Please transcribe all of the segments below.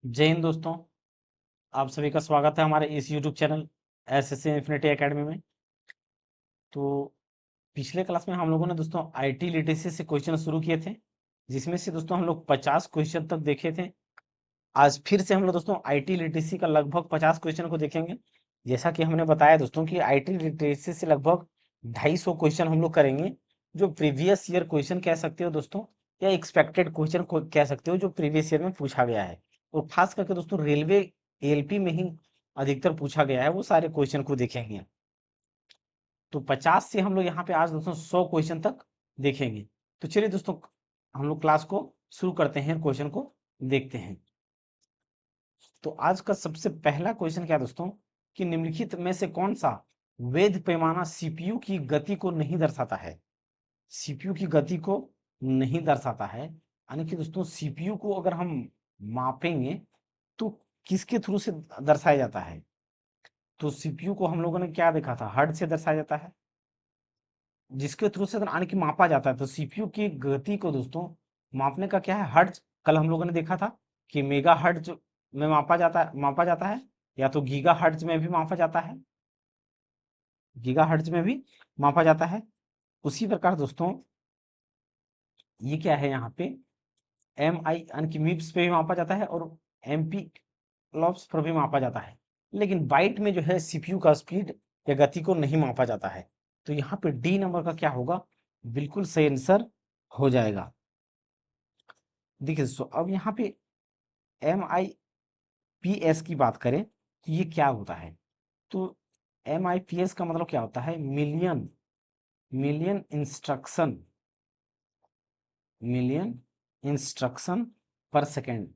जय हिंद दोस्तों। आप सभी का स्वागत है हमारे इस YouTube channel SSC infinity academy में। तो पिछले क्लास में हम लोगों ने दोस्तों आईटी लिटरेसी से क्वेश्चन शुरू किए थे, जिसमें से दोस्तों हम लोग 50 क्वेश्चन तक देखे थे। आज फिर से हम लोग दोस्तों आईटी लिटरेसी का लगभग 50 क्वेश्चन को देखेंगे। जैसा कि हमने बताया दोस्तों कि आईटी लिटरेसी से लगभग 250 क्वेश्चन हम लोग करेंगे, जो प्रीवियस ईयर क्वेश्चन कह सकते हो दोस्तों, या एक्सपेक्टेड क्वेश्चन को कह सकते हो, जो प्रीवियस ईयर में पूछा गया है। और खास करके दोस्तों रेलवे एलपी में ही अधिकतर पूछा गया है, वो सारे क्वेश्चन को देखेंगे। तो 50 से हम लोग यहाँ पे आज दोस्तों 100 क्वेश्चन तक देखेंगे। तो चलिए दोस्तों, हम लोग क्लास को शुरू करते हैं, क्वेश्चन को देखते हैं। तो आज का सबसे पहला क्वेश्चन क्या है दोस्तों, कि निम्नलिखित में से कौन सा वैध पैमाना सीपीयू की गति को नहीं दर्शाता है। सीपीयू की गति को नहीं दर्शाता है, यानी कि दोस्तों सीपीयू को अगर हम मापेंगे तो किसके थ्रू से दर्शाया जाता है। तो सीपीयू को हम लोगों ने क्या देखा था, हर्ट्ज से दर्शाया जाता है, जिसके थ्रू से यानी कि मापा जाता है। तो सीपीयू की गति को दोस्तों मापने का क्या है, हर्ट्ज। कल हम लोगों ने देखा था कि मेगा हर्ट्ज में मापा जाता है, या तो गीगा हर्ट्ज में भी मापा जाता है, गीगा हर्ट्ज में भी मापा जाता है। उसी प्रकार दोस्तों ये क्या है, यहाँ पे एम आई यानी कि मिप्स पे भी मापा जाता है, और एमपी लॉप्स पर भी मापा जाता है। लेकिन बाइट में जो है सीपीयू का स्पीड या गति को नहीं मापा जाता है। तो यहाँ पे डी नंबर का क्या होगा, बिल्कुल सही आंसर हो जाएगा। देखिए दोस्तों, अब यहाँ पे एम आई पी एस की बात करें तो ये क्या होता है। तो एम आई पी एस का मतलब क्या होता है, million million instruction, million instruction पर सेकेंड,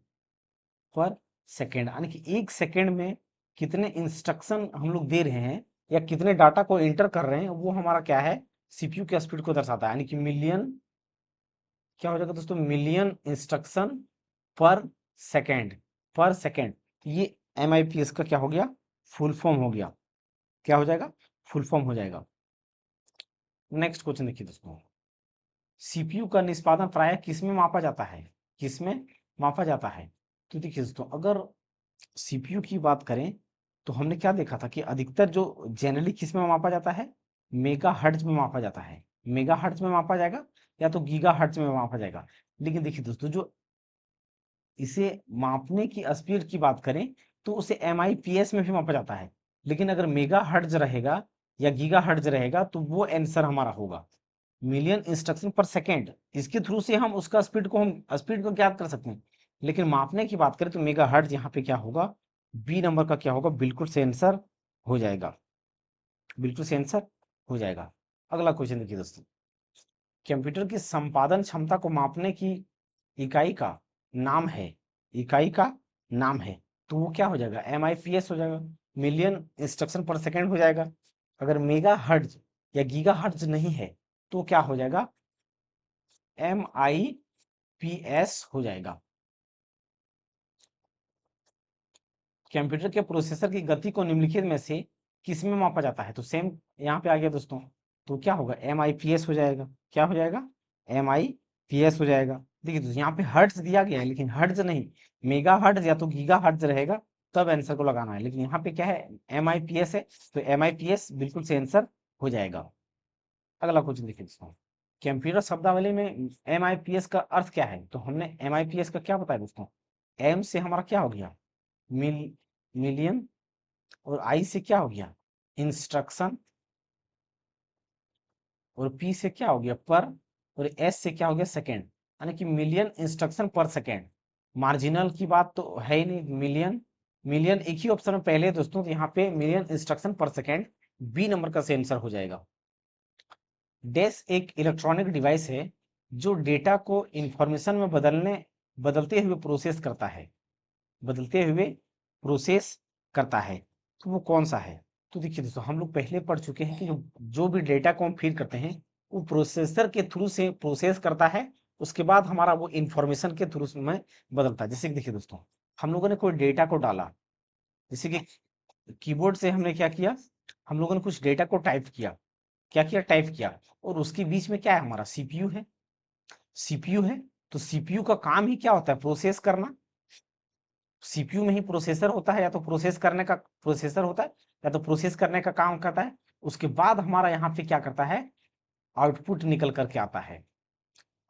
पर सेकेंड, यानी कि एक सेकेंड में कितने इंस्ट्रक्शन हम लोग दे रहे हैं या कितने डाटा को एंटर कर रहे हैं, वो हमारा क्या है, सीपीयू के स्पीड को दर्शाता है। यानी कि मिलियन क्या हो जाएगा दोस्तों, मिलियन इंस्ट्रक्शन पर सेकेंड, पर सेकेंड। ये एमआईपीएस का क्या हो गया, फुल फॉर्म हो गया। क्या हो जाएगा, फुल फॉर्म हो जाएगा। नेक्स्ट क्वेश्चन देखिए दोस्तों, सीपीयू का निष्पादन प्राय किसमें मापा जाता है, किसमें मापा जाता है। तो देखिए दोस्तों, अगर सीपीयू की बात करें तो हमने क्या देखा था कि अधिकतर जो जनरली किस में मापा जाता है, मेगा हर्ट्ज में मापा जाता है। मेगा हर्ट्ज में मापा जाएगा या तो गीगा हर्ट्ज में मापा जाएगा। लेकिन देखिए दोस्तों, जो इसे मापने की स्पीड की बात करें तो उसे एमआईपीएस में भी मापा जाता है। लेकिन अगर मेगा हर्ट्ज रहेगा या गीगा हर्ट्ज रहेगा तो वो आंसर हमारा होगा मिलियन इंस्ट्रक्शन पर सेकेंड। इसके थ्रू से हम उसका स्पीड को ज्ञात कर सकते हैं। लेकिन मापने की बात करें तो मेगा हर्ट्ज यहाँ पे क्या होगा, बी नंबर का क्या होगा, बिल्कुल से आंसर हो जाएगा, बिल्कुल से आंसर हो जाएगा। अगला क्वेश्चन देखिए दोस्तों, कंप्यूटर की संपादन क्षमता को मापने की इकाई का नाम है, इकाई का नाम है। तो वो क्या हो जाएगा, एमआईपीएस हो जाएगा, मिलियन इंस्ट्रक्शन पर सेकेंड हो जाएगा। अगर मेगा हर्ट्ज या गीगा हर्ट्ज नहीं है तो क्या हो जाएगा, एमआईपीएस हो जाएगा। कंप्यूटर के प्रोसेसर की गति को निम्नलिखित में से किसमें मापा जाता है। तो सेम यहाँ पे आ गया दोस्तों, तो क्या होगा, एमआईपीएस हो जाएगा। क्या हो जाएगा, एमआईपीएस हो जाएगा। देखिए दोस्तों, यहाँ पे हर्ट्ज दिया गया है लेकिन हर्ट्ज नहीं, मेगा हर्ट्ज या तो गीगा हर्ट्ज रहेगा तब आंसर को लगाना है। लेकिन यहाँ पे क्या है, एमआईपीएस है, तो एमआईपीएस बिल्कुल से आंसर हो जाएगा। अगला क्वेश्चन देखिए दोस्तों, कंप्यूटर शब्दावली में एमआईपीएस का अर्थ क्या है। तो हमने एमआईपीएस का क्या बताया दोस्तों, एम से हमारा क्या हो गया, मिल मिलियन, और आई से क्या हो गया, इंस्ट्रक्शन, और पी से क्या हो गया, पर, और एस से क्या हो गया, सेकेंड। यानी कि मिलियन इंस्ट्रक्शन पर सेकेंड। मार्जिनल की बात तो है ही नहीं, मिलियन, मिलियन एक ही ऑप्शन में पहले है दोस्तों, तो यहाँ पे मिलियन इंस्ट्रक्शन पर सेकेंड, बी नंबर का से आंसर हो जाएगा। डैश एक इलेक्ट्रॉनिक डिवाइस है जो डेटा को इंफॉर्मेशन में बदलते हुए प्रोसेस करता है, बदलते हुए प्रोसेस करता है। तो वो कौन सा है। तो देखिए दोस्तों, हम लोग पहले पढ़ चुके हैं कि जो भी डेटा को हम फीड करते हैं वो प्रोसेसर के थ्रू से प्रोसेस करता है, उसके बाद हमारा वो इंफॉर्मेशन के थ्रू में बदलता है। जैसे कि देखिए दोस्तों, हम लोगों ने कोई डेटा को डाला, जैसे कि कीबोर्ड से हमने क्या किया, हम लोगों ने कुछ डेटा को टाइप किया, क्या किया, टाइप किया, और उसके बीच में क्या है, हमारा सीपीयू है, सीपीयू है। तो सीपीयू का काम ही क्या होता है, प्रोसेस करना। सीपीयू में ही प्रोसेसर होता है, या तो प्रोसेस करने का प्रोसेसर होता है, या तो प्रोसेस करने का काम करता है। उसके बाद हमारा यहाँ पे क्या करता है, आउटपुट निकल करके आता है।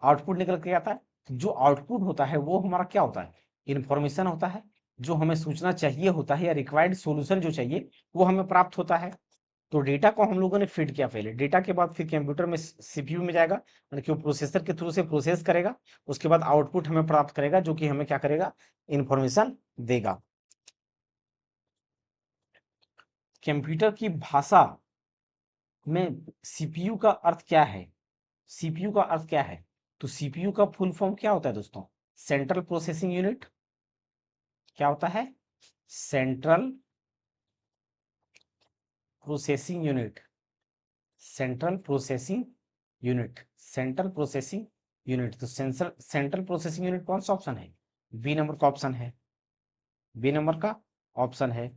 आउटपुट निकल के आता है, जो आउटपुट होता है वो हमारा क्या होता है, इंफॉर्मेशन होता है। जो हमें सूचना चाहिए होता है या रिक्वायर्ड सॉल्यूशन जो चाहिए वो हमें प्राप्त होता है। तो डेटा को हम लोगों ने फीड किया पहले, डेटा के बाद फिर कंप्यूटर में सीपीयू में जाएगा, यानी कि वो प्रोसेसर के थ्रू से प्रोसेस करेगा। उसके बाद आउटपुट हमें प्राप्त करेगा, जो कि हमें क्या करेगा, इंफॉर्मेशन देगा। कंप्यूटर की भाषा में सीपीयू का अर्थ क्या है, सीपीयू का अर्थ क्या है, तो सीपीयू का फुल फॉर्म क्या होता है दोस्तों, सेंट्रल प्रोसेसिंग यूनिट। क्या होता है, central processing unit, central processing unit, central processing unit. तो सेंट्रल प्रोसेसिंग यूनिट कौन सा ऑप्शन है, बी नंबर का ऑप्शन है, बी नंबर का ऑप्शन है।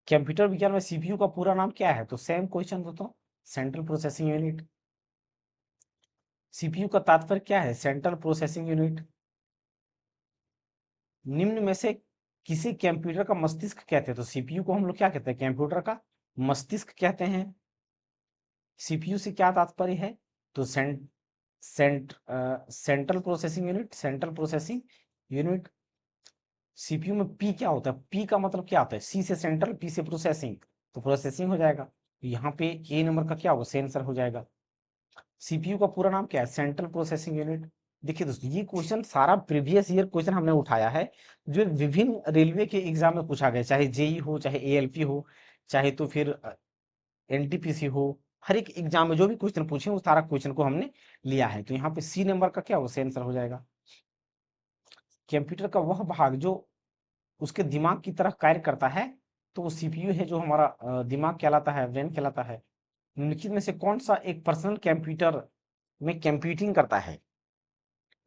कंप्यूटर विज्ञान में सीपीयू का पूरा नाम क्या है, तो सेम क्वेश्चन दोस्तों, सेंट्रल प्रोसेसिंग यूनिट। सीपीयू का तात्पर्य क्या है, सेंट्रल प्रोसेसिंग यूनिट। निम्न में से किसी कंप्यूटर का मस्तिष्क कहते हैं, तो सीपीयू को हम लोग क्या कहते हैं, कंप्यूटर का मस्तिष्क कहते हैं। सीपीयू से क्या तात्पर्य है, तो central processing unit, central processing unit. CPU में पी क्या होता है, पी का मतलब क्या होता है, सी से सेंट्रल, पी से प्रोसेसिंग, तो प्रोसेसिंग हो जाएगा। यहाँ पे ए नंबर का क्या होगा, सेंसर हो जाएगा। सीपीयू का पूरा नाम क्या है, सेंट्रल प्रोसेसिंग यूनिट। देखिए दोस्तों, ये क्वेश्चन सारा प्रीवियस ईयर क्वेश्चन हमने उठाया है, जो विभिन्न रेलवे के एग्जाम में पूछा गया, चाहे जेई हो, चाहे एएलपी हो, चाहे तो फिर एनटीपीसी हो। हर एक एग्जाम में जो भी क्वेश्चन पूछे वो सारा क्वेश्चन को हमने लिया है। तो यहाँ पे सी नंबर का क्या होगा, सेंसर हो जाएगा। कंप्यूटर का वह भाग जो उसके दिमाग की तरह कार्य करता है, तो वो सीपीयू है, जो हमारा दिमाग कहलाता है, ब्रेन कहलाता है। निम्नलिखित में से कौन सा एक पर्सनल कंप्यूटर में कंप्यूटिंग करता है,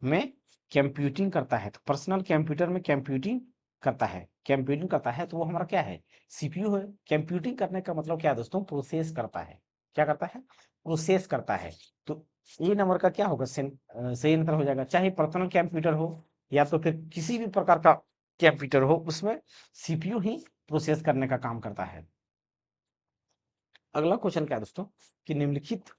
में कंप्यूटिंग करता है, तो पर्सनल कंप्यूटर में कंप्यूटिंग करता है, कंप्यूटिंग करता है, तो वो हमारा क्या है, सीपीयू है। कंप्यूटिंग करने का मतलब क्या है दोस्तों, प्रोसेस करता है। क्या करता है, प्रोसेस करता है। तो ए नंबर का क्या होगा, सही आंसर हो जाएगा। चाहे पर्सनल कंप्यूटर हो या तो फिर किसी भी प्रकार का कंप्यूटर हो, उसमें सीपीयू ही प्रोसेस करने का काम करता है। अगला क्वेश्चन क्या है दोस्तों, कि निम्नलिखित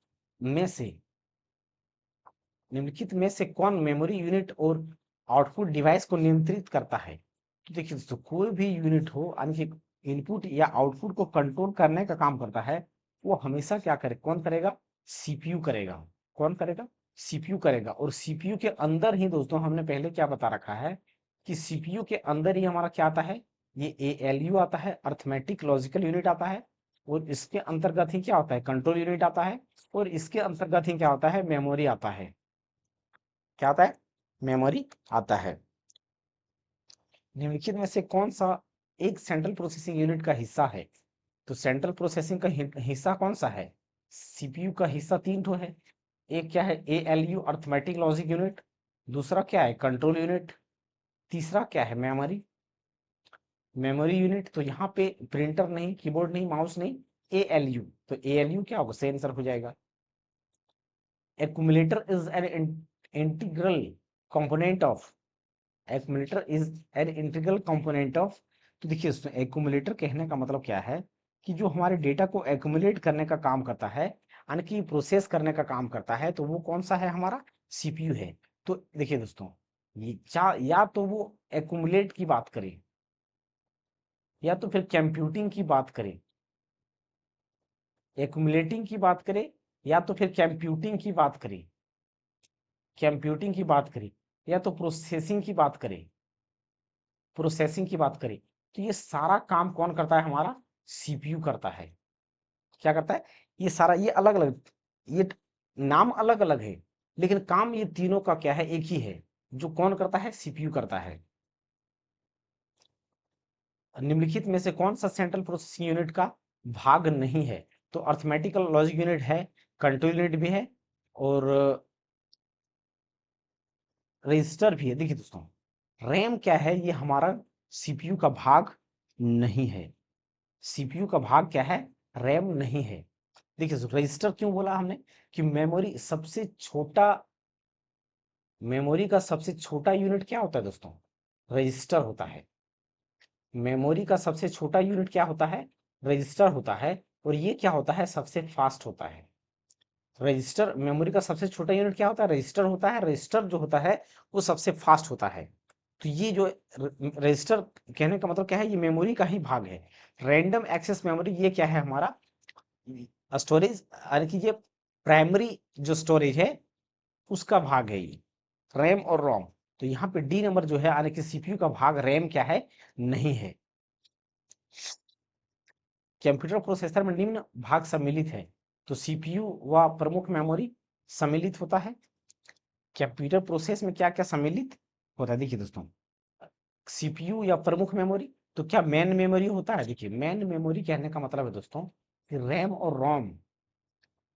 में से कौन मेमोरी यूनिट और आउटपुट डिवाइस को नियंत्रित करता है। तो देखिए दोस्तों, कोई भी यूनिट हो, यानी कि इनपुट या आउटपुट को कंट्रोल करने का काम करता है, वो हमेशा क्या करे, कौन करेगा, सीपीयू करेगा। कौन करेगा, सीपीयू करेगा। और सीपीयू के अंदर ही दोस्तों, हमने पहले क्या बता रखा है, कि सीपीयू के अंदर ही हमारा क्या आता है, ये एएलयू आता है, अर्थमेटिक लॉजिकल यूनिट आता है। और इसके अंतर्गत ही क्या होता है, कंट्रोल यूनिट आता है। और इसके अंतर्गत ही क्या होता है, मेमोरी आता है। क्या आता है, मेमोरी आता है। निम्नलिखित में से कौन सा एक सेंट्रल प्रोसेसिंग यूनिट का हिस्सा है, तो सेंट्रल प्रोसेसिंग का हिस्सा कौन सा है, सीपीयू का हिस्सा तीन ठो है। एक क्या है, एएलयू अर्थमेटिक लॉजिक यूनिट। दूसरा क्या है, कंट्रोल यूनिट। तीसरा क्या है, मेमोरी, मेमोरी यूनिट। तो यहाँ पे प्रिंटर नहीं, कीबोर्ड नहीं, माउस नहीं, एएलयू। तो एएलयू क्या होगा, सही आंसर हो जाएगा। Accumulator is an integral component of, accumulator is an integral component of. तो देखिए दोस्तों, एक्यूमुलेटर कहने का मतलब क्या है, कि जो हमारे डेटा को एक्यूमुलेट करने का काम करता है, यानी कि प्रोसेस करने का काम करता है, तो वो कौन सा है, हमारा सीपीयू है। तो देखिए दोस्तों, या तो वो एक्यूमुलेट की बात करें, या तो फिर कंप्यूटिंग की बात करें, एक्यूमुलेटिंग की बात करें, या तो फिर कंप्यूटिंग की बात करें, कंप्यूटिंग की बात करें, या तो प्रोसेसिंग की बात करें, प्रोसेसिंग की बात करें, तो ये सारा काम कौन करता है, हमारा सीपीयू करता है। क्या करता है, ये सारा, ये अलग अलग, ये नाम अलग अलग है, लेकिन काम ये तीनों का क्या है, एक ही है। जो कौन करता है, सीपीयू करता है। निम्नलिखित में से कौन सा सेंट्रल प्रोसेसिंग यूनिट का भाग नहीं है, तो अर्थमेटिकल लॉजिक यूनिट है, कंट्रोल यूनिट भी है, और रजिस्टर भी है। देखिए दोस्तों, रैम क्या है, ये हमारा सीपीयू का भाग नहीं है। सीपीयू का भाग क्या है, रैम नहीं है। देखिए रजिस्टर क्यों बोला हमने, कि मेमोरी का सबसे छोटा यूनिट क्या होता है दोस्तों, रजिस्टर होता है। मेमोरी का सबसे छोटा यूनिट क्या होता है? रजिस्टर होता है। और ये क्या होता है? सबसे फास्ट होता है। रजिस्टर, मेमोरी का सबसे छोटा यूनिट क्या होता है? रजिस्टर होता है। रजिस्टर जो होता है वो सबसे फास्ट होता है। तो ये जो रजिस्टर, कहने का मतलब क्या है, ये मेमोरी का ही भाग है। रैंडम एक्सेस मेमोरी ये क्या है? हमारा स्टोरेज, यानी कि ये प्राइमरी जो स्टोरेज है उसका भाग है ये, रैम और रोम। तो यहाँ पे डी नंबर जो है, यानी कि सीपीयू का भाग रैम क्या है? नहीं है। कंप्यूटर प्रोसेसर में निम्न भाग सम्मिलित है। तो सीपीयू व प्रमुख मेमोरी सम्मिलित होता है। कंप्यूटर प्रोसेस में क्या क्या सम्मिलित होता है? देखिए दोस्तों, सीपीयू या प्रमुख मेमोरी, तो क्या मेन मेमोरी होता है? देखिए, मेन मेमोरी कहने का मतलब है दोस्तों कि रैम और रोम।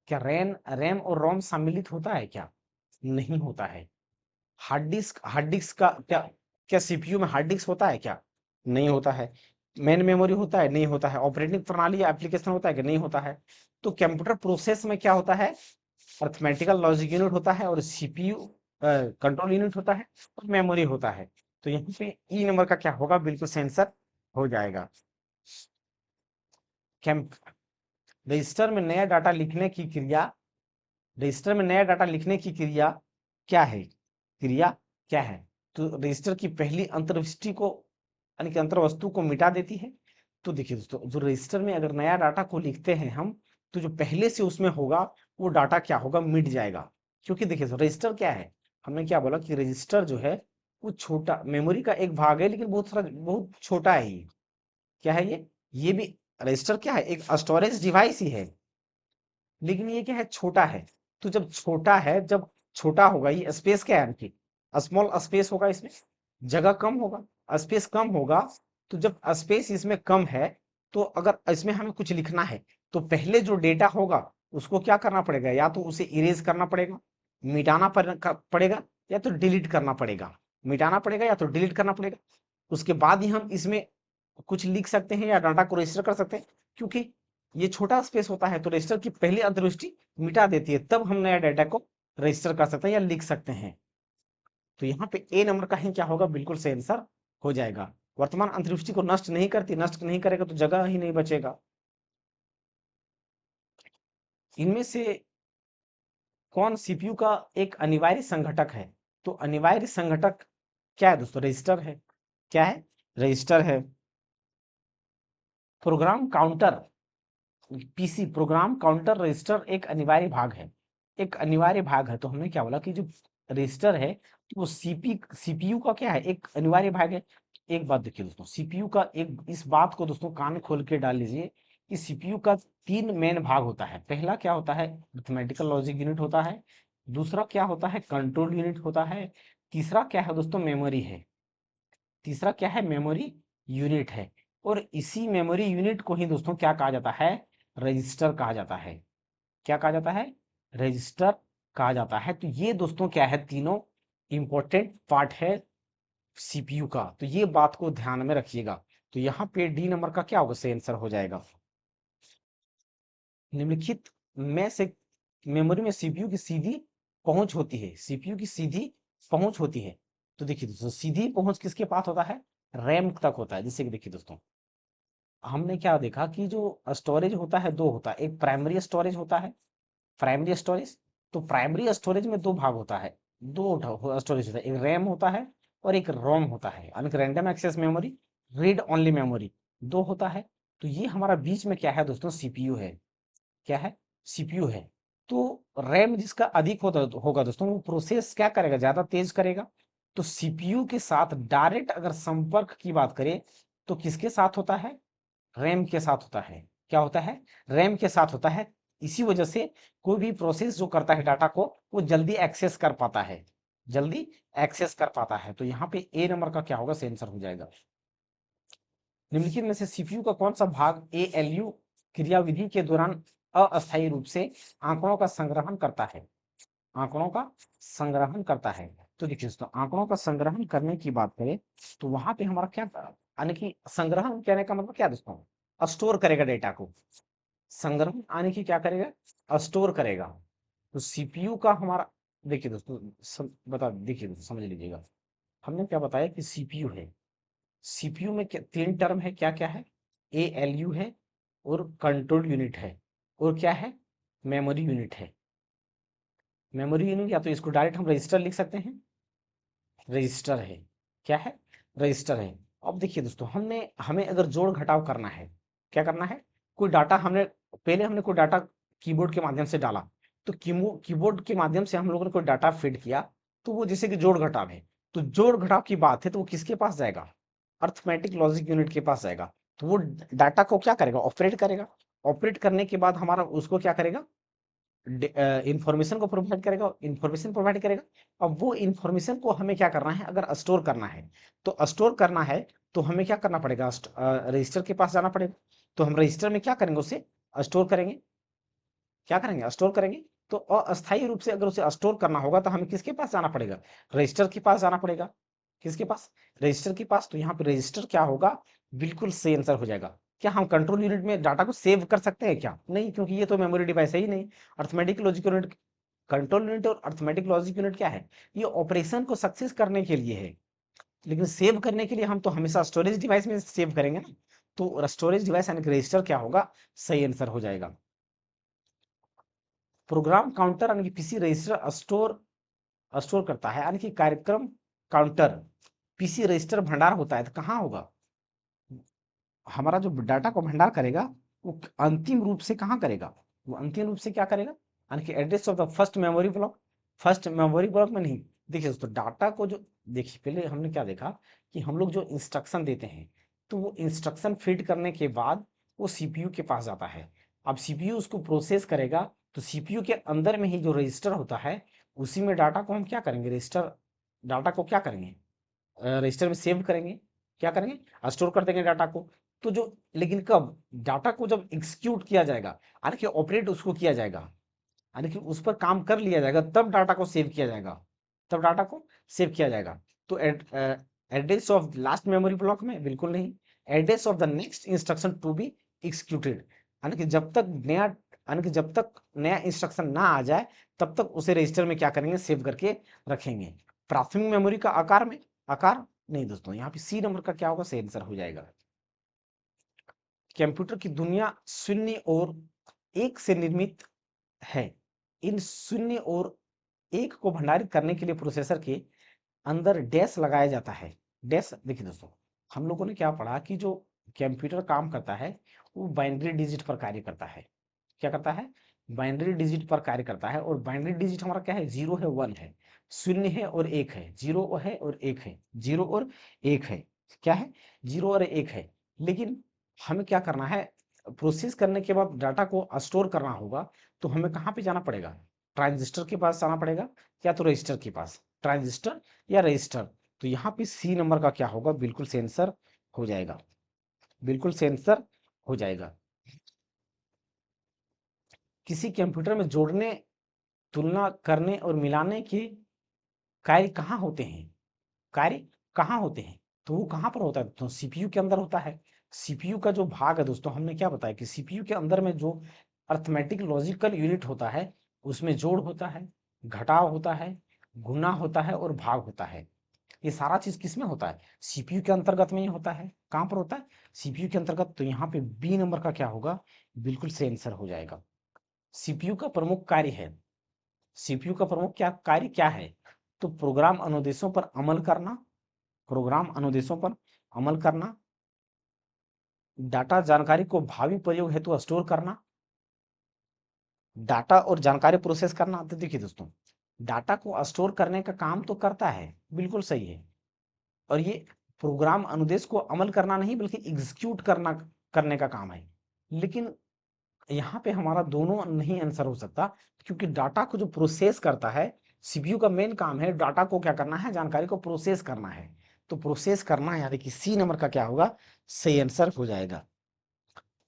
क्या रैम और रोम सम्मिलित होता है क्या? नहीं होता है। हार्ड डिस्क का क्या, क्या सीपीयू में हार्ड डिस्क होता है क्या? नहीं होता है। मेन मेमोरी होता है? नहीं होता है। ऑपरेटिंग प्रणाली या एप्लीकेशन होता है कि नहीं होता है? तो कंप्यूटर प्रोसेस में क्या होता है? अर्थमेटिकल लॉजिक यूनिट होता है, और सीपीयू कंट्रोल यूनिट होता है, और मेमोरी होता है। तो यहाँ पे ई नंबर का क्या होगा? बिल्कुल सेंसर हो जाएगा। रजिस्टर में नया डाटा लिखने की क्रिया, रजिस्टर में नया डाटा लिखने की क्रिया क्या है? क्रिया क्या है? तो रजिस्टर की पहली अंतर्वृष्टि को, यानी कि अंतर्वस्तु को मिटा देती है। तो देखिए दोस्तों, जो रजिस्टर में अगर नया डाटा को लिखते हैं हम, तो जो पहले से उसमें होगा वो डाटा क्या होगा? मिट जाएगा। क्योंकि देखिए रजिस्टर क्या है, हमने क्या बोला कि रजिस्टर जो है वो छोटा मेमोरी का एक भाग है, लेकिन बहुत छोटा है ये। क्या है ये भी रजिस्टर क्या है? एक स्टोरेज डिवाइस ही है, लेकिन ये क्या है? छोटा है। तो जब छोटा है, जब छोटा होगा, ये स्पेस क्या है इनकी? स्मॉल स्पेस होगा, इसमें जगह कम होगा, स्पेस कम होगा। तो जब स्पेस इसमें कम है, तो अगर इसमें हमें कुछ लिखना है, तो पहले जो डेटा होगा उसको क्या करना पड़ेगा? या तो उसे इरेज करना पड़ेगा, मिटाना पड़ेगा, या तो डिलीट करना पड़ेगा। मिटाना पड़ेगा या तो डिलीट करना पड़ेगा। उसके बाद ही हम इसमें कुछ लिख सकते हैं या डाटा को रजिस्टर कर सकते हैं। क्योंकि ये छोटा स्पेस होता है, तो रजिस्टर की पहली अंतर्दृष्टि मिटा देती है, तब हम नया डाटा को रजिस्टर कर सकते हैं या लिख सकते हैं। तो यहाँ पे ए नंबर का ही क्या होगा? बिल्कुल सही आंसर हो जाएगा। वर्तमान अंतर्दृष्टि को नष्ट नहीं करती, नष्ट नहीं करेगा तो जगह ही नहीं बचेगा। इनमें से कौन सीपीयू का एक अनिवार्य संघटक है? तो अनिवार्य संघटक क्या है दोस्तों? रजिस्टर है। क्या है? रजिस्टर है। Program counter, PC program counter register एक अनिवार्य भाग है। एक अनिवार्य भाग है। तो हमने क्या बोला कि जो रजिस्टर है वो सीपीयू का क्या है? एक अनिवार्य भाग है। एक बात देखिए दोस्तों, सीपीयू का एक, इस बात को दोस्तों कान खोल के डाल लीजिए कि सीपीयू का तीन मेन भाग होता है। पहला क्या होता है? अरिथमेटिकल लॉजिक यूनिट होता है। दूसरा क्या होता है? कंट्रोल यूनिट होता है। तीसरा क्या है दोस्तों? मेमोरी है। तीसरा क्या है? मेमोरी यूनिट है। और इसी मेमोरी यूनिट को ही दोस्तों क्या कहा जाता है? रजिस्टर कहा जाता है। क्या कहा जाता है? रजिस्टर कहा जाता है। तो ये दोस्तों क्या है? तीनों इंपॉर्टेंट पार्ट है सीपीयू का। तो ये बात को ध्यान में रखिएगा। तो यहाँ पे डी नंबर का क्या होगा? सही आंसर हो जाएगा। निम्नलिखित में से मेमोरी में सीपीयू की सीधी पहुंच होती है। सीपीयू की सीधी पहुंच होती है। तो देखिए दोस्तों, सीधी पहुंच किसके पास होता है? रैम तक होता है। जैसे कि देखिए दोस्तों, हमने क्या देखा कि जो स्टोरेज होता है दो होता है। एक प्राइमरी स्टोरेज होता है, प्राइमरी स्टोरेज। तो प्राइमरी स्टोरेज में दो भाग होता है, दो स्टोरेज होता है। एक रैम होता है और एक रोम होता है, यानी कि random access memory, read only memory, दो होता है। तो ये हमारा बीच में क्या है दोस्तों? सीपीयू है। क्या है? सीपीयू है। तो रैम जिसका अधिक होगा दोस्तों, वो प्रोसेस क्या करेगा? ज्यादा तेज करेगा। तो सीपीयू के साथ डायरेक्ट अगर संपर्क की बात करें, तो किसके साथ होता है? रैम के साथ होता है। क्या होता है? रैम के साथ होता है। इसी वजह से कोई भी प्रोसेस जो करता है डाटा को, वो जल्दी एक्सेस कर पाता है, जल्दी एक्सेस कर पाता है। तो यहाँ पे ए नंबर का क्या होगा? सही आंसर हो जाएगा। निम्नलिखित में से सीपीयू का कौन सा भाग एएलयू क्रियाविधि के दौरान अस्थायी रूप से आंकड़ों का संग्रहण करता है? आंकड़ों का संग्रहण करता है। तो देखिए दोस्तों, आंकड़ों का संग्रहण करने की बात करें, तो वहां पे हमारा क्या, यानी कि संग्रहण कहने का मतलब क्या दोस्तों? स्टोर करेगा डेटा को। संग्रहण आने की क्या करेगा? स्टोर करेगा। तो सीपीयू का हमारा, देखिए दोस्तों, बता, देखिए दोस्तों, समझ लीजिएगा। हमने क्या बताया कि सीपीयू है। सीपीयू में तीन टर्म है, क्या क्या है? एएलयू है, और कंट्रोल यूनिट है, और क्या है? मेमोरी यूनिट है। मेमोरी यूनिट या तो इसको डायरेक्ट हम रजिस्टर लिख सकते हैं, रजिस्टर है। क्या है? रजिस्टर है। अब देखिए दोस्तों, हमें अगर जोड़ घटाव करना है, क्या करना है? कोई डाटा हमने कोई डाटा कीबोर्ड के माध्यम से डाला, तो कीबोर्ड के माध्यम से हम लोगों ने कोई डाटा फीड किया, तो वो जैसे कि जोड़ घटाव है, तो जोड़ घटाव की बात है तो वो किसके पास जाएगा? अर्थमेटिक लॉजिक यूनिट के पास जाएगा। तो वो डाटा को क्या करेगा? ऑपरेट करेगा। ऑपरेट करने के बाद हमारा उसको क्या करेगा? इंफॉर्मेशन को प्रोवाइड करेगा, इंफॉर्मेशन प्रोवाइड करेगा। अब वो इंफॉर्मेशन को हमें क्या करना है? अगर स्टोर करना है, तो स्टोर करना है तो हमें क्या करना पड़ेगा? रजिस्टर के पास जाना पड़ेगा। तो हम रजिस्टर में क्या करेंगे? उसे स्टोर करेंगे। क्या करेंगे? स्टोर करेंगे। तो अस्थायी रूप से अगर उसे स्टोर करना होगा तो हमें किसके पास जाना पड़ेगा? रजिस्टर के पास जाना पड़ेगा। किसके पास? रजिस्टर के पास। तो यहाँ पे रजिस्टर क्या होगा? बिल्कुल सही आंसर हो जाएगा। क्या हम कंट्रोल यूनिट में डाटा को सेव कर सकते हैं क्या? नहीं, क्योंकि ये तो मेमोरी डिवाइस है ही नहीं। Arithmetic logic unit, control unit और अर्थमेटिक लॉजिक यूनिट क्या है? ये ऑपरेशन को सक्सेस करने के लिए है, लेकिन सेव करने के लिए हम तो हमेशा स्टोरेज डिवाइस में सेव करेंगे ना। तो स्टोरेज डिवाइस यानी कि रजिस्टर क्या होगा? सही आंसर हो जाएगा। प्रोग्राम काउंटर यानी कि पीसी रजिस्टर स्टोर स्टोर करता है, यानी कि कार्यक्रम काउंटर पीसी रजिस्टर भंडार होता है, तो कहाँ होगा? हमारा जो डाटा को भंडार करेगा, वो अंतिम रूप से कहाँ करेगा? वो अंतिम रूप से क्या करेगा? यानी कि address of the first memory block. First memory block में नहीं। देखिए दोस्तों, डाटा को जो, देखिए पहले हमने क्या देखा कि हम लोग जो इंस्ट्रक्शन देते हैं, तो वो इंस्ट्रक्शन फीड करने के बाद वो सीपीयू के पास जाता है। अब सीपीयू उसको प्रोसेस करेगा, तो सीपीयू के अंदर में ही जो रजिस्टर होता है, उसी में डाटा को हम क्या करेंगे? रजिस्टर डाटा को क्या करेंगे? रजिस्टर में सेव करेंगे। क्या करेंगे? स्टोर कर देंगे डाटा को। तो जो, लेकिन कब? डाटा को जब एग्जीक्यूट किया जाएगा, यानी कि ऑपरेट उसको किया जाएगा, यानी कि उस पर काम कर लिया जाएगा, तब डाटा को सेव किया जाएगा। तब डाटा को सेव किया जाएगा। तो address of last memory block में बिल्कुल नहीं। Address of the next instruction to be executed, यानी कि जब तक नया इंस्ट्रक्शन ना आ जाए, तब तक उसे रजिस्टर में क्या करेंगे? सेव करके रखेंगे। प्राथमिक मेमोरी का आकार में, आकार नहीं दोस्तों, यहाँ पे सी नंबर का क्या होगा? सही आंसर हो जाएगा। कंप्यूटर की दुनिया शून्य और एक से निर्मित है। इन शून्य और एक को भंडारित करने के लिए प्रोसेसर के अंदर डैश लगाया जाता है। डैश, देखिए दोस्तों, हम लोगों ने क्या पढ़ा कि जो कंप्यूटर काम करता है, वो बाइनरी डिजिट पर कार्य करता है। क्या करता है? बाइनरी डिजिट पर कार्य करता है। और बाइनरी डिजिट हमारा क्या है? जीरो है, वन है, शून्य है और एक है, जीरो है और एक है, जीरो और एक है। क्या है? जीरो और एक है। लेकिन हमें क्या करना है? प्रोसेस करने के बाद डाटा को स्टोर करना होगा, तो हमें कहाँ पे जाना पड़ेगा? ट्रांजिस्टर के पास जाना पड़ेगा, या तो रजिस्टर के पास। ट्रांजिस्टर या रजिस्टर। तो यहाँ पे सी नंबर का क्या होगा? बिल्कुल से आंसर हो जाएगा। बिल्कुल से आंसर हो जाएगा। किसी कंप्यूटर में जोड़ने, तुलना करने और मिलाने के कार्य कहाँ होते हैं? कार्य कहाँ होते हैं? तो वो कहाँ पर होता है? तो सीपीयू के अंदर होता है। सीपीयू का जो भाग है दोस्तों, हमने क्या बताया कि सीपीयू के अंदर में जो अर्थमेटिक लॉजिकल यूनिट होता है, उसमें जोड़ होता है, घटाव होता है, गुना होता है और भाग होता है। ये सारा चीज किसमें होता है? सीपीयू के अंतर्गत में ही होता है। कहाँ पर होता है? सीपीयू के अंतर्गत। तो यहाँ पे बी नंबर का क्या होगा? बिल्कुल से आंसर हो जाएगा। सीपीयू का प्रमुख कार्य है, सीपीयू का प्रमुख क्या कार्य क्या है? तो प्रोग्राम अनुदेशों पर अमल करना, प्रोग्राम अनुदेशों पर अमल करना, डाटा जानकारी को भावी प्रयोग हेतु स्टोर करना, डाटा और जानकारी प्रोसेस करना। तो देखिए दोस्तों, डाटा को स्टोर करने का काम तो करता है, बिल्कुल सही है। और ये प्रोग्राम अनुदेश को अमल करना नहीं, बल्कि एग्जीक्यूट करने का काम है। लेकिन यहाँ पे हमारा दोनों नहीं आंसर हो सकता, क्योंकि डाटा को जो प्रोसेस करता है, सीपीयू का मेन काम है डाटा को क्या करना है? जानकारी को प्रोसेस करना है। तो प्रोसेस करना, यानी कि सी नंबर का क्या होगा? सही आंसर हो जाएगा।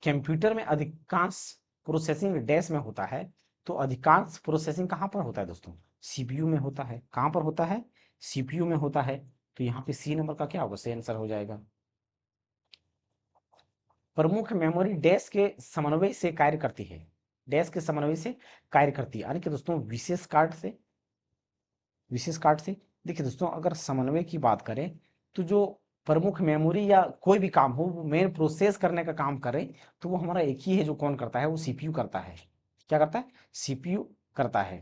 कंप्यूटर में अधिकांश प्रोसेसिंग डैश में होता है। तो अधिकांश प्रोसेसिंग कहाँ पर होता है दोस्तों? सीपीयू में होता है। कहाँ पर होता है? सीपीयू में होता है। तो यहाँ पे सी नंबर का क्या होगा? सही आंसर हो जाएगा। प्रमुख मेमोरी डैश के समन्वय से कार्य करती है। डैश के समन्वय से कार्य करती है, यानी कि दोस्तों विशेष कार्ड से, विशेष कार्ड से। देखिए दोस्तों, अगर समन्वय की बात करें तो जो प्रमुख मेमोरी या कोई भी काम हो वो मेन प्रोसेस करने का काम करे तो वो हमारा एक ही है, जो कौन करता है, वो सीपीयू करता है। क्या करता है? सीपीयू करता है।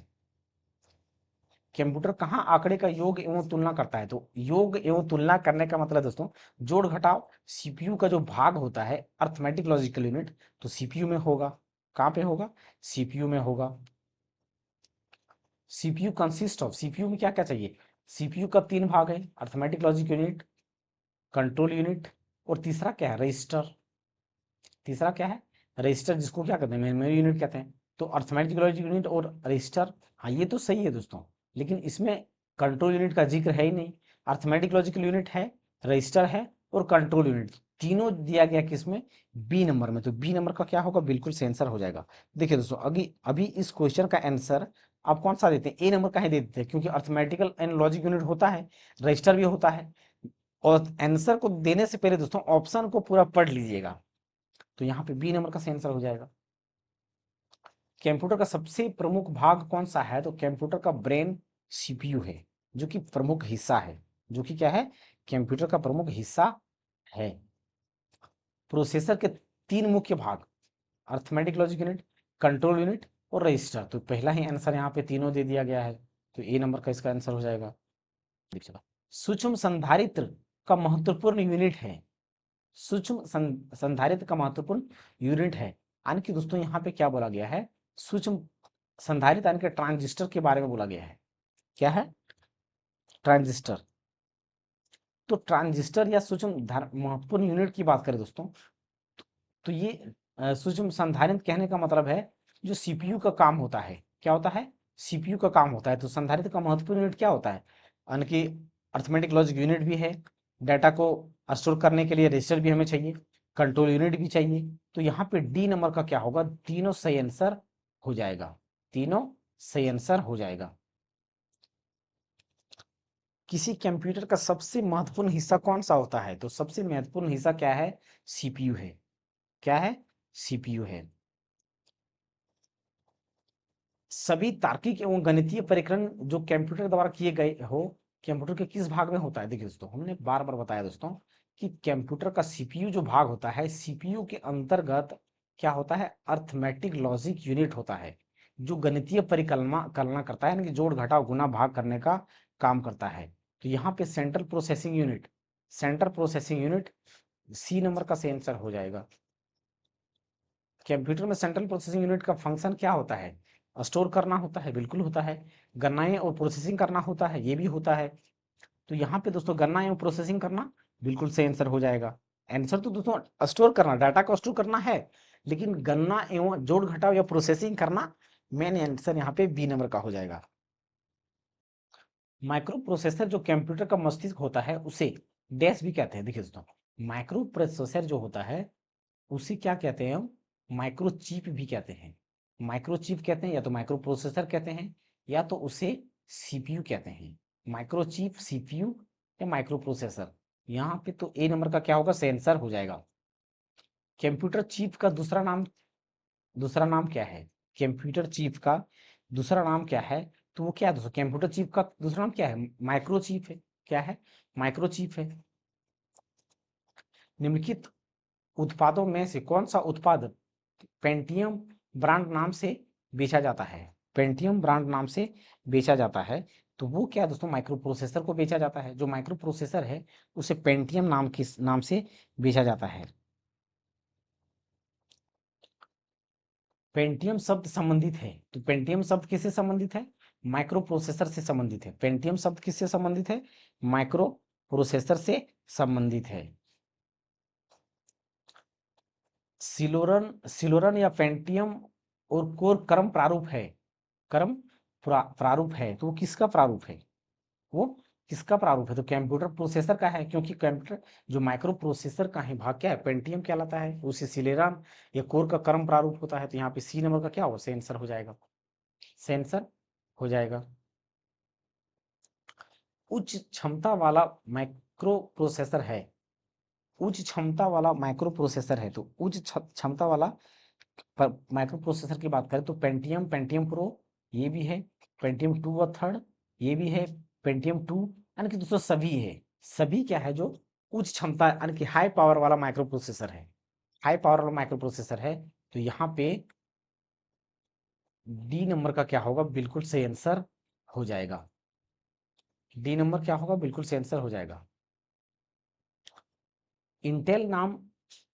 कंप्यूटर कहाँ आंकड़े का योग एवं तुलना करता है? तो योग एवं तुलना करने का मतलब दोस्तों जोड़ घटाव सीपीयू का जो भाग होता है अर्थमेटिक लॉजिकल यूनिट, तो सीपीयू में होगा। कहाँ पे होगा? सीपीयू में होगा। सीपीयू कंसिस्ट ऑफ, सीपीयू में क्या क्या चाहिए? सीपीयू का 3 भाग है, arithmetic logic unit, control unit, और तीसरा क्या है? रजिस्टर। तीसरा क्या है? रजिस्टर, जिसको क्या कहते हैं? मेमोरी यूनिट कहते हैं। तो अर्थमेटिक लॉजिक यूनिट और रजिस्टर, हाँ ये तो सही है दोस्तों, लेकिन इसमें कंट्रोल यूनिट का जिक्र है ही नहीं। अर्थमेटिक लॉजिकल यूनिट है, रजिस्टर है और कंट्रोल यूनिट, तीनों दिया गया किसमें? बी नंबर में। तो बी नंबर का क्या होगा? बिल्कुल से आंसर हो जाएगा। देखिए दोस्तों, अभी अभी इस क्वेश्चन का आंसर आप कौन सा देते हैं? ए नंबर का ही दे देते हैं, क्योंकि अर्थमेटिकल एंड लॉजिक यूनिट होता है, रजिस्टर भी होता है। और आंसर को देने से पहले दोस्तों ऑप्शन को पूरा पढ़ लीजिएगा, तो यहाँ पे बी नंबर का सही आंसर हो जाएगा। कंप्यूटर का सबसे प्रमुख भाग कौन सा है? तो कंप्यूटर का ब्रेन सीपीयू है, जो कि प्रमुख हिस्सा है। जो कि क्या है? कंप्यूटर का प्रमुख हिस्सा है। प्रोसेसर के 3 मुख्य भाग, arithmetic logic unit, control unit और रजिस्टर। तो पहला ही आंसर यहाँ पे तीनों दे दिया गया है, तो ए नंबर का इसका आंसर हो जाएगा। सूक्ष्म संधारित्र का महत्वपूर्ण यूनिट है। सूक्ष्म संधारित्र का महत्वपूर्ण यूनिट है, यानी कि दोस्तों यहाँ पे क्या बोला गया है? सूक्ष्म संधारित्र यानी कि ट्रांजिस्टर के बारे में बोला गया है। क्या है? ट्रांजिस्टर। तो ट्रांजिस्टर या सूक्ष्म महत्वपूर्ण यूनिट की बात करें दोस्तों, तो ये सूक्ष्म संधारित्र कहने का मतलब है जो सीपीयू का काम होता है। क्या होता है? सीपीयू का काम होता है। तो संधारित्र का महत्वपूर्ण यूनिट क्या होता है? यानी कि अर्थमेटिक लॉजिक यूनिट भी है, डाटा को स्टोर करने के लिए रजिस्टर भी हमें चाहिए, कंट्रोल यूनिट भी चाहिए। तो यहाँ पे डी नंबर का क्या होगा? तीनों सही आंसर हो जाएगा। तीनों सही आंसर हो जाएगा। किसी कंप्यूटर का सबसे महत्वपूर्ण हिस्सा कौन सा होता है? तो सबसे महत्वपूर्ण हिस्सा क्या है? सीपीयू है। क्या है? सीपीयू है। सभी तार्किक एवं गणितीय परिक्रम जो कंप्यूटर द्वारा किए गए हो, कंप्यूटर के किस भाग में होता है? देखिए दोस्तों, हमने बार बार बताया दोस्तों कि कंप्यूटर का सीपीयू जो भाग होता है, सीपीयू के अंतर्गत क्या होता है? अर्थमेटिक लॉजिक यूनिट होता है, जो गणितीय परिकल्पना कलना करता है, यानी कि जोड़ घटाव गुना भाग करने का काम करता है। तो यहाँ पे central processing unit, central processing unit C number का सही आंसर हो जाएगा। कंप्यूटर में सेंट्रल प्रोसेसिंग यूनिट का फंक्शन क्या होता है? स्टोर करना होता है, बिल्कुल होता है। गणनाएं और प्रोसेसिंग करना होता है, ये भी होता है। तो यहाँ पे दोस्तों गणना एवं प्रोसेसिंग करना बिल्कुल सही आंसर हो जाएगा। आंसर तो दोस्तों स्टोर करना, डाटा को स्टोर करना है, लेकिन गणना एवं जोड़ घटाव या प्रोसेसिंग करना मेन आंसर यहाँ पे बी नंबर का हो जाएगा। माइक्रो प्रोसेसर जो कंप्यूटर का मस्तिष्क होता है उसे डैश भी कहते हैं। देखिए दोस्तों, माइक्रो प्रोसेसर जो होता है उसे क्या कहते हैं? हम माइक्रोचिप भी कहते हैं। माइक्रोचिप कहते हैं, या तो माइक्रो प्रोसेसर कहते हैं, या तो उसे सीपीयू कहते हैं। माइक्रोचिप, सीपीयू या माइक्रो प्रोसेसर। यहाँ पे तो ए नंबर का क्या होगा? सेंसर हो जाएगा। कंप्यूटर चिप का दूसरा नाम क्या है? कंप्यूटर चिप का दूसरा नाम क्या है? तो वो क्या है दोस्तों? कंप्यूटर चिप का दूसरा नाम क्या है? माइक्रोचिप है। क्या है? माइक्रोचिप है। निम्नलिखित उत्पादों में से कौन सा उत्पाद पेंटियम ब्रांड नाम से बेचा जाता है? पेंटियम ब्रांड नाम से बेचा जाता है। तो वो क्या दोस्तों? माइक्रो प्रोसेसर को बेचा जाता है। जो माइक्रो प्रोसेसर है उसे पेंटियम नाम से बेचा जाता है। पेंटियम शब्द संबंधित है, तो पेंटियम शब्द किससे संबंधित है? माइक्रो प्रोसेसर से संबंधित है। पेंटियम शब्द किससे संबंधित है? माइक्रो प्रोसेसर से संबंधित है। सिलोरन या पेंटियम और कोर क्रम प्रारूप है। क्रम प्रारूप है, तो वो किसका प्रारूप है? वो किसका प्रारूप है? तो कंप्यूटर प्रोसेसर का है, क्योंकि कंप्यूटर जो माइक्रो प्रोसेसर का है भाग क्या है? पेंटियम कहलाता है। उसे सिलेरॉन या कोर का क्रम प्रारूप होता है। तो यहाँ पे सी नंबर का क्या होगा? सेंसर हो जाएगा। सेंसर हो जाएगा। उच्च क्षमता वाला माइक्रो प्रोसेसर है। उच्च क्षमता वाला माइक्रो प्रोसेसर है, तो उच्च क्षमता वाला माइक्रो प्रोसेसर की बात करें तो पेंटियम, पेंटियम प्रो ये भी है, पेंटियम 2 और 3 ये भी है, पेंटियम 2 यानी कि दोस्तों सभी है, सभी क्या है जो उच्च क्षमता यानी कि हाई पावर वाला माइक्रो प्रोसेसर है, हाई पावर वाला माइक्रो प्रोसेसर है। तो यहाँ पे डी नंबर का क्या होगा, बिल्कुल सही आंसर हो जाएगा। डी नंबर क्या होगा, बिल्कुल सही आंसर हो जाएगा। इंटेल नाम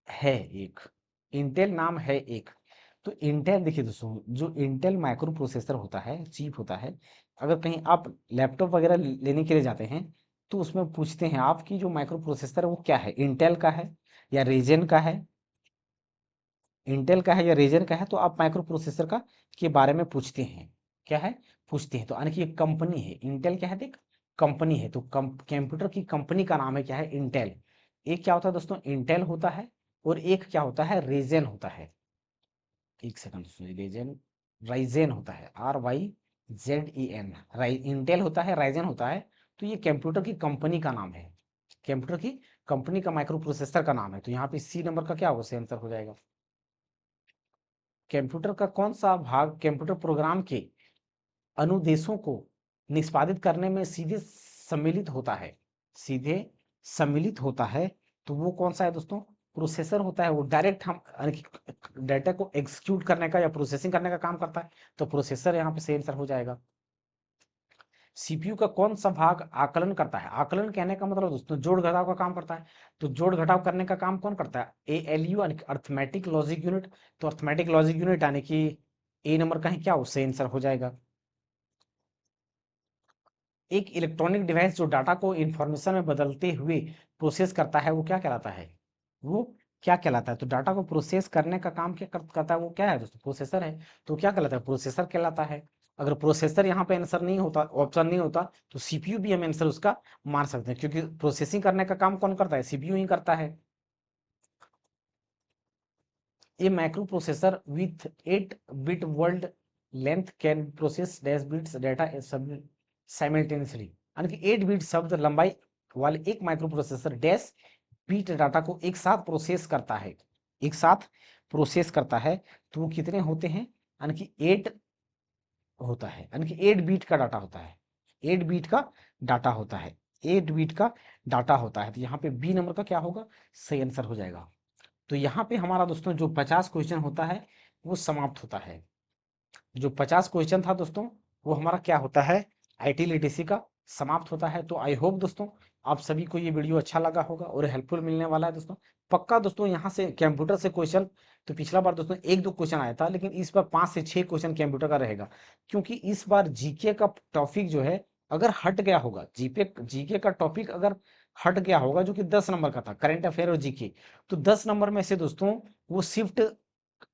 है एक, इंटेल नाम है एक। तो इंटेल देखिए दोस्तों, जो इंटेल माइक्रो प्रोसेसर होता है, चिप होता है, अगर कहीं आप लैपटॉप वगैरह लेने के लिए जाते हैं तो उसमें पूछते हैं आपकी जो माइक्रो प्रोसेसर है वो क्या है, इंटेल का है या रेजन का है, इंटेल का है या रेजन का है, तो आप माइक्रो प्रोसेसर का के बारे में पूछते हैं, क्या है पूछते हैं। तो यानी कि ये कंपनी है, इंटेल क्या है, देख कंपनी है। तो कंप्यूटर की कंपनी का नाम है क्या है, इंटेल। एक क्या होता है दोस्तों, इंटेल होता है, और एक क्या होता है, रेजन होता है। एक सेकंड सुनिए, रेजन राइजेन होता है, RYZEN, इंटेल होता है, राइजेन होता है। तो ये कंप्यूटर की कंपनी का नाम है, कंप्यूटर की कंपनी का माइक्रो प्रोसेसर का नाम है। तो यहाँ पे सी नंबर का क्या होगा, सही आंसर हो जाएगा। कंप्यूटर का कौन सा भाग कंप्यूटर प्रोग्राम के अनुदेशों को निष्पादित करने में सीधे सम्मिलित होता है, सीधे सम्मिलित होता है। तो वो कौन सा है दोस्तों, प्रोसेसर होता है। वो डायरेक्ट हम डाटा को एग्जीक्यूट करने का या प्रोसेसिंग करने का काम करता है। तो प्रोसेसर यहाँ पे सही आंसर हो जाएगा। सीपीयू का कौन सा भाग आकलन करता है, आकलन कहने का मतलब दोस्तों जोड़ घटाव का काम करता है। तो जोड़ घटाव करने का काम कौन करता है, ALU यानी अर्थमेटिक लॉजिक यूनिट। तो अर्थमेटिक लॉजिक यूनिट यानी कि ए नंबर का है क्या, उससे आंसर हो जाएगा। एक इलेक्ट्रॉनिक डिवाइस जो डाटा को इंफॉर्मेशन में बदलते हुए प्रोसेस करता है वो क्या कहलाता है, वो क्या कहलाता है। तो डाटा को प्रोसेस करने का काम क्या करता है, वो क्या है दोस्तों, प्रोसेसर है। तो क्या कहलाता है, प्रोसेसर कहलाता है। अगर प्रोसेसर यहाँ पे आंसर नहीं होता, ऑप्शन नहीं होता, तो सीपीयू भी हम आंसर उसका मार सकते हैं, क्योंकि प्रोसेसिंग करने का काम कौन करता है, सीपीयू ही करता है। A microprocessor with 8-bit word length can process dash bits data simultaneously। यानी कि 8 बिट शब्द लंबाई वाले एक microprocessor dash bit data को एक साथ प्रोसेस करता है, एक साथ प्रोसेस करता है। तो वो कितने होते हैं, यानी कि 8 होता है, यानी कि 8 बीट का डाटा होता है, 8 बीट का डाटा होता है, 8 बीट का डाटा होता है। तो यहाँ पे बी नंबर का क्या होगा, सही आंसर हो जाएगा। तो यहाँ पे हमारा दोस्तों जो 50 क्वेश्चन होता है वो समाप्त होता है। जो 50 क्वेश्चन था दोस्तों वो हमारा क्या होता है, IT लिटरेसी का समाप्त होता है। तो आई होप दोस्तों आप सभी को ये वीडियो अच्छा लगा होगा और हेल्पफुल मिलने वाला है दोस्तों। पक्का दोस्तों यहाँ से कंप्यूटर से क्वेश्चन, तो पिछला बार दोस्तों 1-2 क्वेश्चन आया था, लेकिन इस बार 5 से 6 क्वेश्चन कंप्यूटर का रहेगा। क्योंकि इस बार जीके का टॉपिक जो है अगर हट गया होगा, जीके का टॉपिक अगर हट गया होगा जो कि 10 नंबर का था, करंट अफेयर और जीके, तो 10 नंबर में से दोस्तों वो शिफ्ट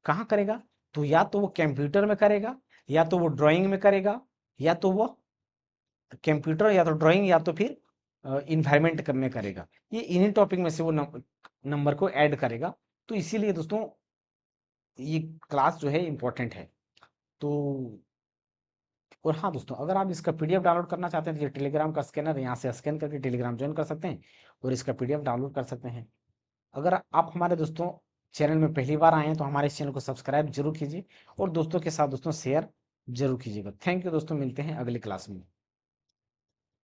कहाँ करेगा, तो या तो वो कंप्यूटर में करेगा, या तो वो ड्राइंग में करेगा, या तो वो कंप्यूटर या तो ड्राइंग या तो फिर इन्वायरमेंट में करेगा। ये इन्हीं टॉपिक में से वो नंबर को ऐड करेगा। तो इसीलिए दोस्तों ये क्लास जो है इंपॉर्टेंट है। तो और हाँ दोस्तों, अगर आप इसका PDF डाउनलोड करना चाहते हैं तो ये टेलीग्राम का स्कैनर है, यहाँ से स्कैन करके टेलीग्राम ज्वाइन कर सकते हैं और इसका PDF डाउनलोड कर सकते हैं। अगर आप हमारे दोस्तों चैनल में पहली बार आए हैं तो हमारे इस चैनल को सब्सक्राइब जरूर कीजिए और दोस्तों के साथ दोस्तों शेयर जरूर कीजिएगा। थैंक यू दोस्तों, मिलते हैं अगली क्लास में।